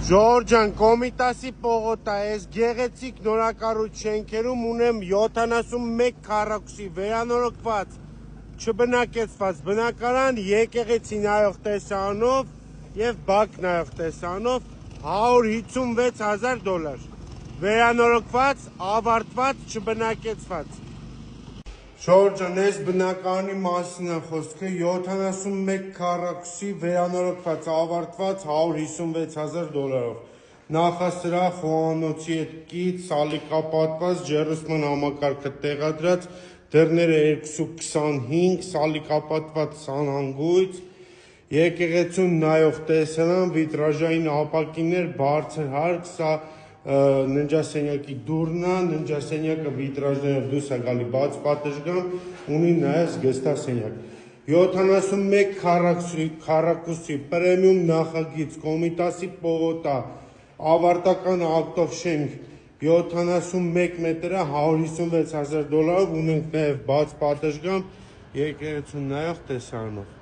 Ժորժան, Կոմիտասի պողոտա, ես գեղեցիկ նորակառույց շենքերում ունեմ 71 քառակուսի վերանորոգված, չբնակեցված բնակարան, եկեղեցի նայող տեսանով և բակ նայող տեսանով $156,000, վերանորոգված, ավարտված, չբնակեցված։ Ժորժան, ես բնակարանի մասին է խոսքը, 71 քառակուսի վերանորոգված, ավարտված $156,000, նախասրահ, խոհանոցի հետ կից, սալիկապատված, ջեռուցման համակարգը տեղադրած, դռները 2.25, սալիկապատված սանհանգույց, եկեղեցուն նայող տեսարան, վիտրաժային ապակիներ, բարձր հարկ, սա ննջասենյակի դուռն է, ննջասենյակը վիտրաժներով դուրս է գալի բաց պատշգամբ, ունի նաև զգստասենյակ։ 71 քառակուսի պրեմիում նախագիծ, Կոմիտասի պողոտա, ավարտական ակտով շենք, 71 մետրը, $156,000, ունենք նաև բաց պատշգամբ, եկեղեցուն նայող տեսարանով։